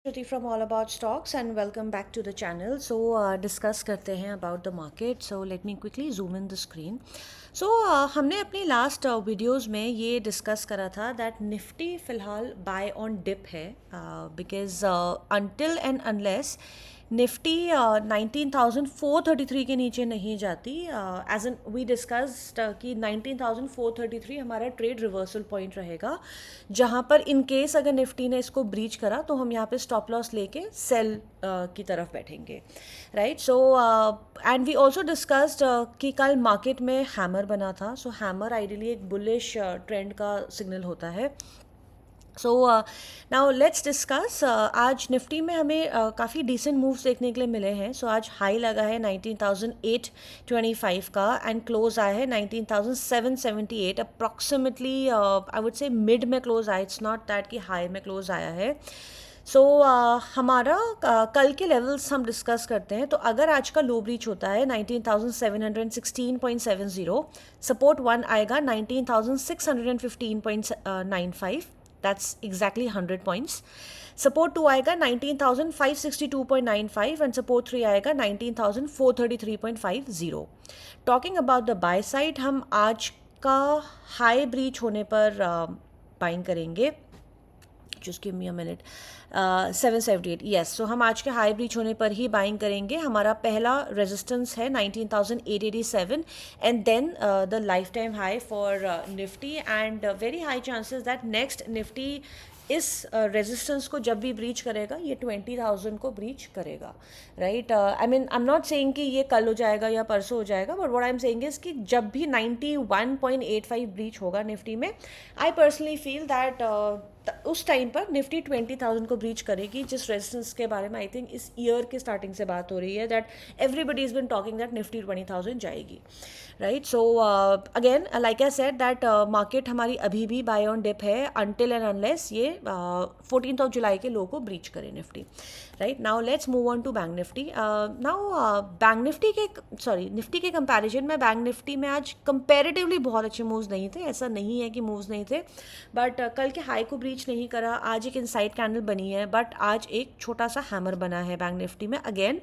Shruti from All About Stocks and welcome back to the channel. So discuss करते हैं about the market. So let me quickly zoom in the screen. So हमने अपनी last videos में ये discuss करा था that Nifty फ़िलहाल bye on dip है because until and unless Nifty 19,433 के नीचे नहीं जाती एज एन वी डिस्कस्ड कि 19,433 हमारा ट्रेड रिवर्सल पॉइंट रहेगा जहाँ पर इन केस अगर निफ्टी ने इसको ब्रीच करा तो हम यहाँ पे स्टॉप लॉस लेके सेल की तरफ बैठेंगे right so and we also discussed कि कल मार्केट में हैमर बना था सो हैमर आइडियली एक बुलिश ट्रेंड का सिग्नल होता है सो नाउ लेट्स डिस्कस आज निफ्टी में हमें काफ़ी डिसेंट मूव्स देखने के लिए मिले हैं सो आज हाई लगा है 19,825 का एंड क्लोज आया है 19,778 approximately I would say mid में क्लोज आया इट्स नॉट दैट कि हाई में क्लोज आया है सो हमारा कल के लेवल्स हम डिस्कस करते हैं तो अगर आज का लो ब्रीच होता है 19,716.70 सपोर्ट वन आएगा 19,615.95 that's exactly 100 points. Support 2 आएगा 19,562.95 and support 3 आएगा 19,433.50. Talking about the buy side, हम आज का हाई ब्रीच होने पर बाइंग करेंगे. Just give me a minute. 778 yes. So हम आज के हाई ब्रीच होने पर ही बाइंग करेंगे. हमारा पहला रेजिस्टेंस है 19,887 and then the lifetime high for Nifty and very high chances that next Nifty इस रेजिस्टेंस को जब भी ब्रीच करेगा ये 20,000 को ब्रीच करेगा right I mean I am not saying कि ये कल हो जाएगा या परसों हो जाएगा but what I am saying is कि जब भी 91.85 ब्रीच होगा निफ्टी में आई पर्सनली फील दैट उस टाइम पर निफ्टी 20,000 को ब्रीच करेगी जिस रेजिस्टेंस के बारे में आई थिंक इस ईयर के स्टार्टिंग से बात हो रही है that everybody is been talking that Nifty 20,000 जाएगी right so again like I said that market हमारी अभी भी बाय ऑन डिप है अनटिल एंड अनलेस ये 14th ऑफ जुलाई के लो को ब्रीच करे Nifty right now let's move on to bank Nifty now bank Nifty के निफ्टी के कंपैरिजन में बैंक निफ्टी में आज कंपैरेटिवली बहुत अच्छे मूव्स नहीं थे ऐसा नहीं है कि मूव्स नहीं थे बट कल के हाई को ब्रीच नहीं करा आज एक इनसाइड कैंडल बनी है बट आज एक छोटा सा हैमर बना है बैंक निफ्टी में अगेन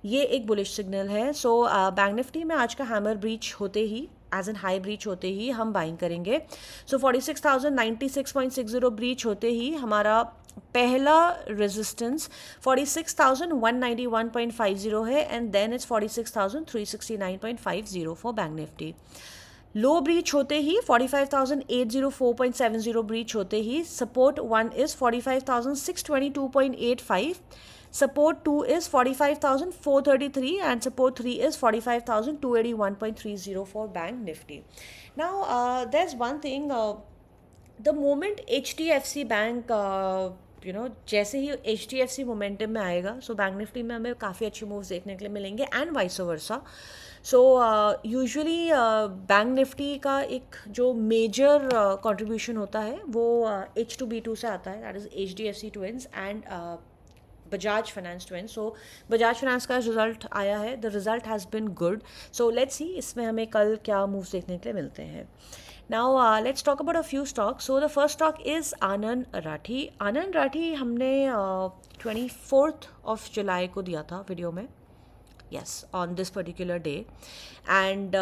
ये एक बुलिश सिग्नल है सो बैंक निफ्टी में आज का हैमर ब्रीच होते ही एज एन हाई ब्रीच होते ही हम बाइंग करेंगे सो 46,096.60 ब्रीच होते ही हमारा पहला रेजिस्टेंस 46,191.50 है and then it's 46,369.50 for bank Nifty low breach होते ही 45,804.70 ब्रीच होते ही support 1 is 45,622.85 support 2 is 45,433 and support 3 is 45,281.30 for bank nifty now there's one thing the moment HDFC bank जैसे ही HDFC मोमेंटम में आएगा सो बैंक निफ्टी में हमें काफ़ी अच्छे मूव्स देखने के लिए मिलेंगे and vice versa so usually bank Nifty का एक जो मेजर कंट्रीब्यूशन होता है वो H2B2 से आता है that is HDFC twins and Bajaj finance twin so Bajaj finance का रिजल्ट आया है the result has been good so let's see इसमें हमें कल क्या मूव्स देखने के लिए मिलते हैं now let's talk about a few stock so the first stock is Anand Rathi हमने 24th ऑफ जुलाई को दिया था वीडियो में yes on this particular day and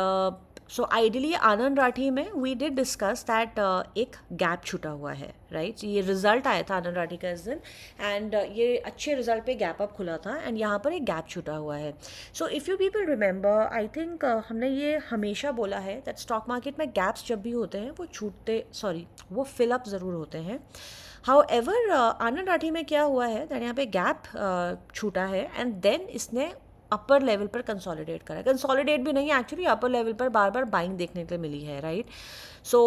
so ideally आनंद राठी में we did discuss that एक गैप छूटा हुआ है राइट ये रिजल्ट आया था आनंद राठी का इस दिन एंड ये अच्छे रिजल्ट पे गैप अप खुला था एंड यहाँ पर एक गैप छूटा हुआ है so if you people remember I think हमने ये हमेशा बोला है दैट स्टॉक मार्केट में गैप्स जब भी होते हैं वो वो फिल अप ज़रूर होते हैं हाउएवर आनंद राठी में क्या हुआ है दैट यहाँ पे गैप छूटा है एंड देन इसने अपर लेवल पर कंसोलिडेट करा कंसोलिडेट भी नहीं एक्चुअली अपर लेवल पर बार बार बाइंग देखने के लिए मिली है right so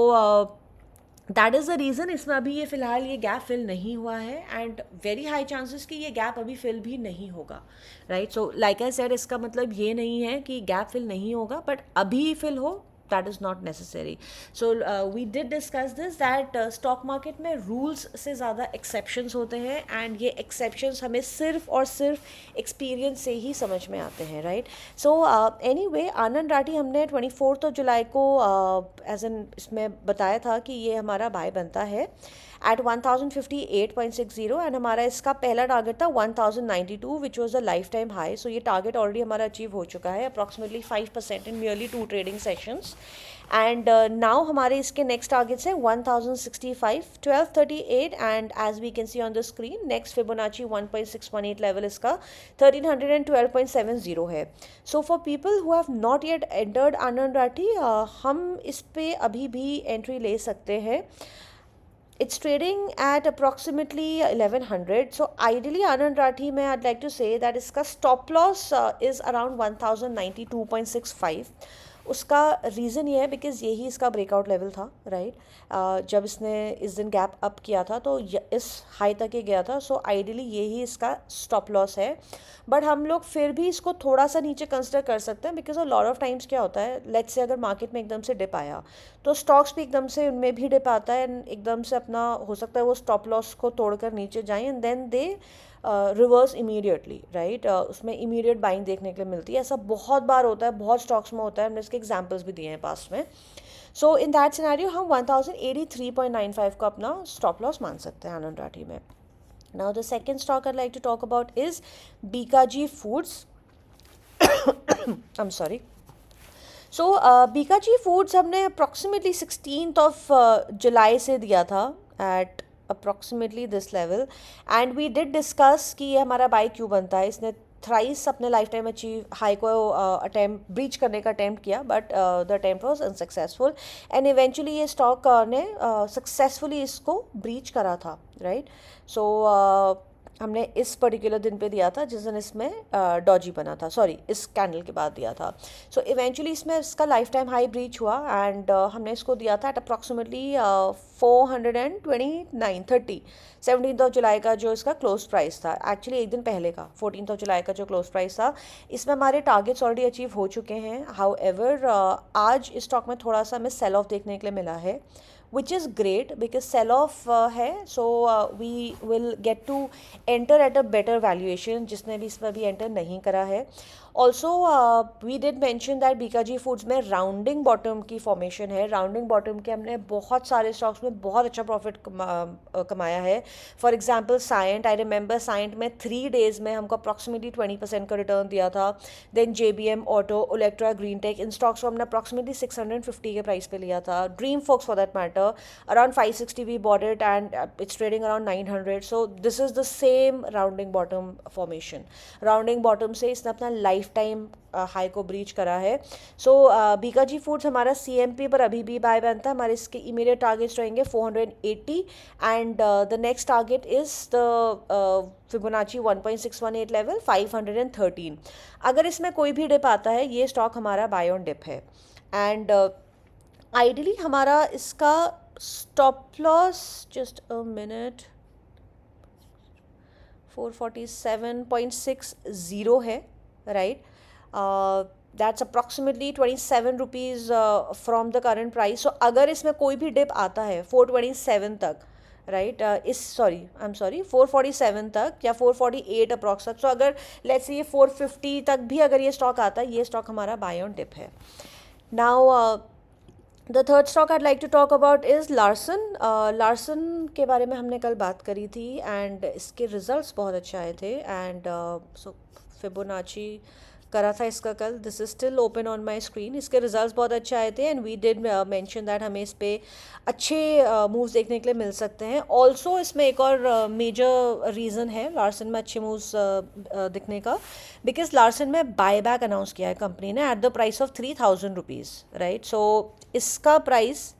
that is the reason इसमें अभी ये फ़िलहाल ये गैप फिल नहीं हुआ है एंड वेरी हाई चांसेस कि ये गैप अभी फिल भी नहीं होगा right so like I said इसका मतलब ये नहीं है कि गैप फिल नहीं होगा बट अभी फिल हो that is not necessary so we did discuss this that stock market में rules से ज़्यादा exceptions होते हैं and ये exceptions हमें सिर्फ और सिर्फ experience से ही समझ में आते हैं right so anyway आनंद राठी हमने 24th of जुलाई को as in इसमें बताया था कि ये हमारा बाय बनता है एट 1058.60 एंड हमारा इसका पहला टारगेट था 1092 which was the lifetime high. So ये टारगेट ऑलरेडी हमारा अचीव हो चुका है approximately 5% in nearly 2 trading sessions. And now हमारे इसके नेक्स्ट टारगेट्स हैं 1065, 1238 and as we can see on the screen next Fibonacci 1.618 level इसका 1312.70 है. So for people who have not yet entered Anand Rathi, हम इस पे अभी भी एंट्री ले सकते हैं. It's trading at approximately 1100. So ideally Anand Rathi mein I'd like to say that iska stop loss is around 1092.65. उसका रीज़न ये है बिकॉज यही इसका ब्रेकआउट लेवल था, राइट. जब इसने इस दिन गैप अप किया था तो इस हाई तक ही गया था. सो आइडियली यही इसका स्टॉप लॉस है. बट हम लोग फिर भी इसको थोड़ा सा नीचे कंसिडर कर सकते हैं बिकॉज लॉट ऑफ टाइम्स क्या होता है, लेट्स से अगर मार्केट में एकदम से डिप आया तो स्टॉक्स भी एकदम से उनमें भी डिप आता है एंड एकदम से अपना हो सकता है वो स्टॉप लॉस को तोड़कर नीचे जाएं and then they reverse immediately, right. उसमें इमीडिएट बाइंग देखने के लिए मिलती है. ऐसा बहुत बार होता है, बहुत स्टॉक्स में होता है. हमने इसके एग्जाम्पल्स भी दिए हैं पास्ट में. सो इन दैट सिनेरियो हम 1083.95 को अपना स्टॉप लॉस मान सकते हैं आनंद राठी में. Now the second stock I like to talk about is Bikaji foods. I am sorry. So Bikaji foods हमने अप्रॉक्सीमेटली 16th जुलाई से दिया था at approximately this level and we did discuss कि ये हमारा बाई क्यों बनता है. इसने थ्राइस अपने लाइफ टाइम अचीव हाई को अटैम्प्ट ब्रीच करने का अटैम्प्ट किया but the attempt was unsuccessful and eventually ये स्टॉक ने सक्सेसफुली इसको ब्रीच करा था, राइट. सो हमने इस पर्टिकुलर दिन पे दिया था जिस दिन इसमें डॉजी बना था, सॉरी इस कैंडल के बाद दिया था. सो इवेंचुअली इसमें इसका लाइफ टाइम हाई ब्रीच हुआ एंड हमने इसको दिया था एट अप्रॉक्सीमेटली 429.30 17th जुलाई का जो इसका क्लोज प्राइस था. एक्चुअली एक दिन पहले का 14th जुलाई का जो क्लोज प्राइस था. इसमें हमारे टारगेट्स ऑलरेडी अचीव हो चुके हैं. हाउ एवर आज इस स्टॉक में थोड़ा सा हमें सेल ऑफ देखने के लिए मिला है which is great because sell off है. So we will get to enter at a better valuation जिसने भी इसमें भी enter नहीं करा है. Also we did mention that Bikaji foods में राउंडिंग बॉटम की फॉर्मेशन है. राउंडिंग बॉटम के हमने बहुत सारे स्टॉक्स में बहुत अच्छा प्रॉफिट कमाया है. For example Cyient, I remember Cyient में 3 days में हमको अप्रॉक्सीमेटली 20% का रिटर्न दिया था. Then JBM auto, Olectra, green tech, इन स्टॉक्स को हमने अप्रॉक्सीमेटली 650 के प्राइस पे लिया था. Dream folks for that matter around 560 we bought it and it's trading around 900. So this is the same rounding bottom formation. Rounding bottom से इसने अपना lifetime हाई को ब्रीच करा है. सो बीकाजी फूड्स हमारा CMP पर अभी भी बाय बनता है. हमारे इसके इमीडिएट टारगेट्स रहेंगे 480 and the next target is the Fibonacci 1.618 level 513. अगर इसमें कोई भी डिप आता है ये स्टॉक हमारा बाय ऑन डिप है एंड आइडियली हमारा इसका stop loss just a minute 447.60 है, right. That's approximately 27 rupees from the current price. So अगर इसमें कोई भी डिप आता है 427 तक, राइट, आई एम सॉरी 447 तक या 448 अप्रॉक्स तक. सो अगर लेट्स से ये 450 तक भी अगर ये स्टॉक आता है ये स्टॉक हमारा बाय ऑन डिप है. Now the third stock I like to talk about is Larsen. Larsen के बारे में हमने कल बात करी थी एंड इसके रिजल्ट्स बहुत अच्छे आए थे एंड सो फिबोनाची करा था इसका कल. This is still open on my screen. इसके रिजल्ट्स बहुत अच्छे आए थे and we did mention that हमें इस पे अच्छे मूव्स देखने के लिए मिल सकते हैं. ऑल्सो इसमें एक और मेजर रीज़न है लार्सन में अच्छे मूव्स दिखने का बिकॉज लार्सन में बाय बैक अनाउंस किया है कंपनी ने at the price of 3000 rupees, right. So इसका प्राइस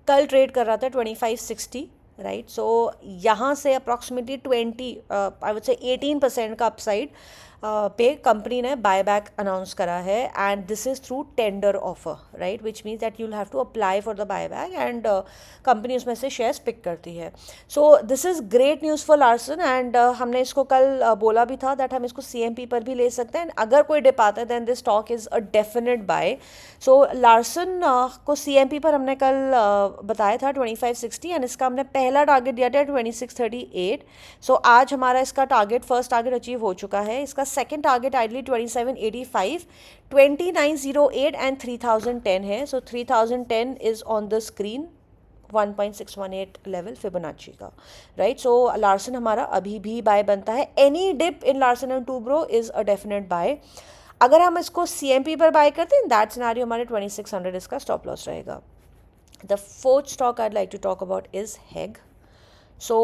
कल ट्रेड कर रहा था 2560, राइट. सो यहाँ से अप्रॉक्सीमेटली आई वुड से 18% का अपसाइड पे कंपनी ने बाय बैक अनाउंस करा है and this is through tender offer, right, which means that you will have to apply for the buyback and company उसमें से shares pick करती है. So this is great news for Larsen and हमने इसको कल बोला भी था दैट हम इसको CMP पर भी ले सकते हैं एंड अगर कोई डिप आता है than this stock is a definite buy. So Larsen को CMP पर हमने कल बताया था 2560 एंड इसका हमने पहला टारगेट दिया था 2638. सो आज हमारा इसका टारगेट फर्स्ट टारगेट अचीव हो चुका है. इसका सेकेंड टारगेट आइडली 2785, 2908 एंड 3010 है. So 3010 is on the screen 1.618 level Fibonacci का, राइट. सो लार्सन हमारा अभी भी बाय बनता है. Any dip in Larsen and Toubro is a definite buy. अगर हम इसको CMP पर बाय करते हैं, दैट सिनारियो हमारे 2600 इसका स्टॉप लॉस रहेगा. The fourth stock I like to talk about is Heg. So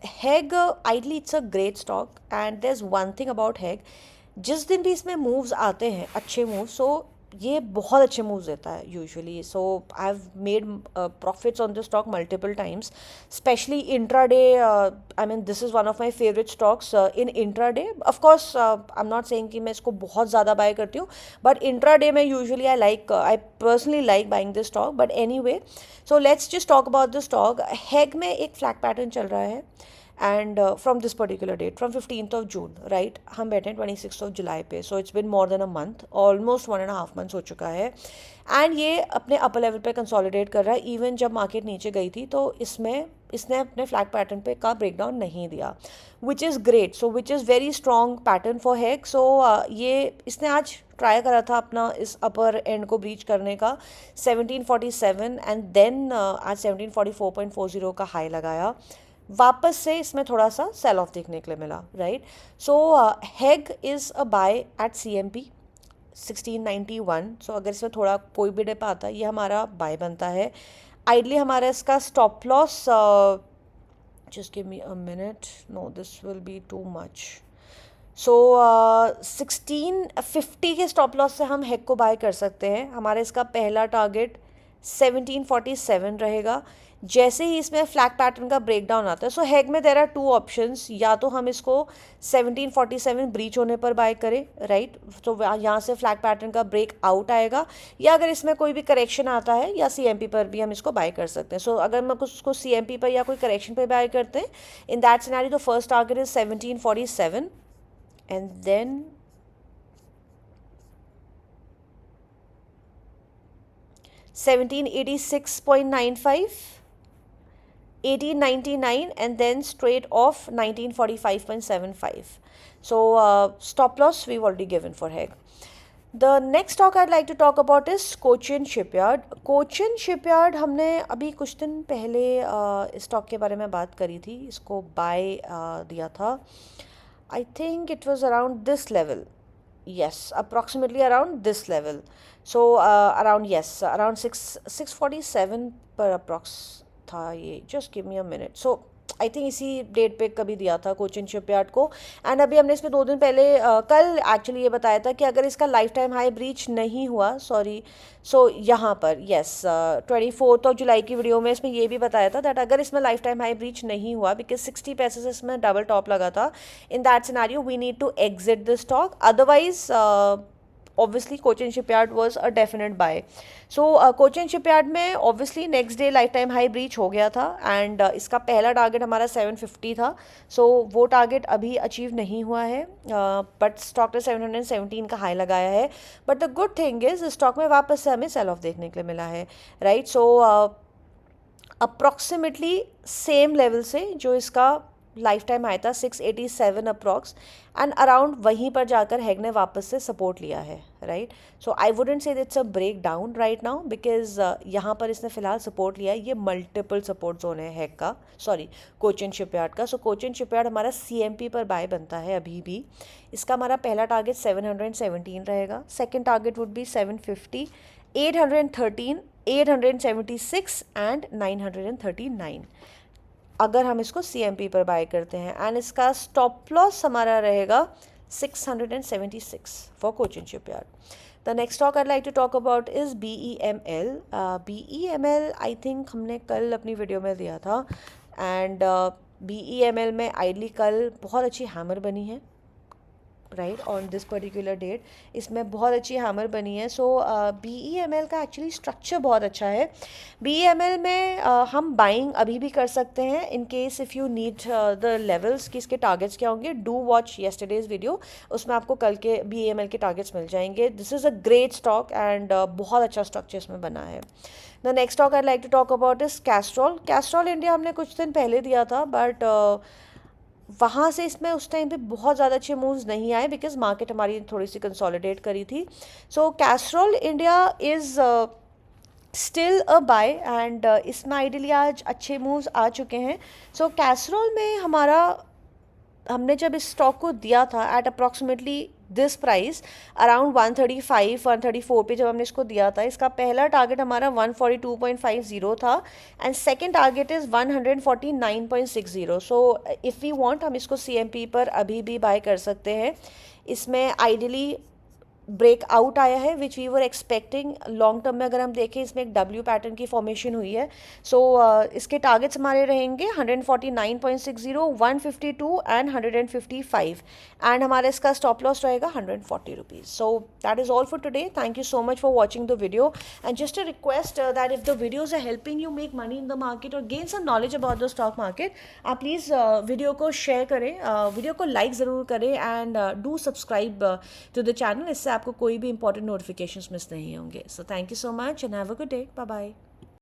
Heg, ideally it's a great stock, and there's one thing about Heg, जिस दिन भी इसमें मूव्स आते हैं अच्छे मूव्स, सो ये बहुत अच्छे मूव्स देता है usually. So I have made profits on this stock multiple times, specially intraday. I mean this is one of my favourite stocks in intraday. Of course I am not saying कि मैं इसको बहुत ज़्यादा बाय करती हूँ, but intraday में usually I personally like buying this stock. But anyway, so let's just talk about this stock. HEG में एक फ्लैग पैटर्न चल रहा है, and from this particular date, from 15th of June, right. हम बैठे हैं 26th of July पे. So it's been more than a month, almost 1.5 months हो चुका है. एंड ये अपने अपर लेवल पे कंसोलिडेट कर रहा है. इवन जब मार्केट नीचे गई थी तो इसने अपने फ्लैग पैटर्न पे का ब्रेकडाउन नहीं दिया, which is great. So which is very strong pattern for HEG. So ये इसने आज ट्राई करा था अपना इस अपर एंड को ब्रीच करने का 1747, एंड देन आज 1744.40 का हाई लगाया. वापस से इसमें थोड़ा सा सेल ऑफ देखने के लिए मिला, right. So Heg is a buy at CMP 1691. So अगर इसमें थोड़ा कोई भी डिप आता है, ये हमारा बाय बनता है. आइडली हमारा इसका stop loss, just give me a minute, no this will be too much. So 1650 के स्टॉप लॉस से हम हैग को बाय कर सकते हैं. हमारा इसका पहला टारगेट 1747 रहेगा. जैसे ही इसमें फ्लैग पैटर्न का ब्रेकडाउन आता है, सो हैग में देयर आर 2 ऑप्शंस. या तो हम इसको 1747 ब्रीच होने पर बाय करें, राइट. तो यहाँ से फ्लैग पैटर्न का ब्रेक आउट आएगा, या अगर इसमें कोई भी करेक्शन आता है, या CMP पर भी हम इसको बाय कर सकते हैं. सो अगर हम उसको CMP पर या कोई करेक्शन पर बाय करते हैं, in that scenario the first target is 1747, and then 1786.95, 1899, and then straight off 1945.75. So stop loss we've already given for Heg. The next stock I'd like to talk about is Cochin Shipyard. Cochin Shipyard हमने अभी कुछ दिन पहले इस stock के बारे में बात करी थी. इसको बाय दिया था. I think it was around this level. Yes, approximately around this level. So around 647 पर अप्रॉक्स था ये. Just give me a minute. So I think इसी डेट पे कभी दिया था कोचिन शिपयार्ड को. एंड अभी हमने इसमें 2 दिन पहले कल एक्चुअली ये बताया था कि अगर इसका लाइफ टाइम हाई ब्रीच नहीं हुआ, सो यहाँ पर 24 जुलाई की वीडियो में इसमें ये भी बताया था दैट अगर इसमें लाइफ टाइम हाई ब्रीच नहीं हुआ, बिकॉज 60 पैसे से इसमें डबल टॉप लगा था, in that scenario we need to exit the stock. Otherwise obviously Cochin Shipyard was a definite buy. So Cochin Shipyard में obviously next day life time high breach हो गया था, एंड इसका पहला टारगेट हमारा 750 था. सो वो टारगेट अभी अचीव नहीं हुआ है, बट स्टॉक ने 717 का हाई लगाया है. But the good thing is stock में वापस से हमें सेल ऑफ देखने के लिए मिला है, राइट. सो अप्रॉक्सीमेटली सेम लेवल से जो इसका लाइफ टाइम आया था 687 अप्रॉक्स, एंड अराउंड वहीं पर जाकर हैग ने वापस से सपोर्ट लिया है, right. So I wouldn't say it's a break down right now, because यहाँ पर इसने फिलहाल सपोर्ट लिया है. ये मल्टीपल सपोर्ट जोन है हैग का, कोचिन शिपयार्ड का. सो कोचिन शिपयार्ड हमारा CMP पर बाय बनता है अभी भी. इसका हमारा पहला टारगेट 717 रहेगा. Second target would be 750, 813, 876 and 939 अगर हम इसको CMP पर बाय करते हैं. एंड इसका स्टॉप लॉस हमारा रहेगा 676 for Cochin shipyard. The next stock I like to talk about is BEML. BEML I think हमने कल अपनी वीडियो में दिया था, एंड BEML में आइडली कल बहुत अच्छी हैमर बनी है, right, on this particular date. इसमें बहुत अच्छी हैमर बनी है. सो BEML का एक्चुअली स्ट्रक्चर बहुत अच्छा है. BEML में हम बाइंग अभी भी कर सकते हैं in case if you need the levels कि इसके टारगेट्स क्या होंगे. डू वॉच येस्टरडेज वीडियो, उसमें आपको कल के BEML के टारगेट्स मिल जाएंगे. This is a great stock, and बहुत अच्छा स्ट्रक्चर इसमें बना है. The next stock I like to talk about is Castrol. Castrol India हमने कुछ दिन पहले दिया था, बट वहाँ से इसमें उस टाइम पे बहुत ज़्यादा अच्छे मूव्स नहीं आए, बिकॉज मार्केट हमारी थोड़ी सी कंसोलिडेट करी थी. So Castrol India is still a buy and इसमें आइडियली आज अच्छे मूव्स आ चुके हैं. सो कैसरोल में हमारा, हमने जब इस स्टॉक को दिया था at approximately this price around 135 134 पे जब हमने इसको दिया था, इसका पहला टारगेट हमारा 142.50 था and second target is 149.60. So if we want हम इसको CMP पर अभी भी बाय कर सकते हैं. इसमें आइडियली ब्रेकआउट आया है which we were expecting. Long term में अगर हम देखें इसमें एक W पैटर्न की फॉर्मेशन हुई है. सो इसके टारगेट्स हमारे रहेंगे 149.60, 152 एंड 155 एंड हमारा इसका स्टॉप लॉस रहेगा 140 rupees. So that is all for today. Thank you so much for watching the video and just a request that if the videos are helping you make money in the market or gain some knowledge about the stock market, आप please video को share करें, video को like ज़रूर करें and do subscribe to the channel. इससे आपको कोई भी इंपॉर्टेंट नोटिफिकेशंस मिस नहीं होंगे. So thank you so much and have a good day. Bye bye.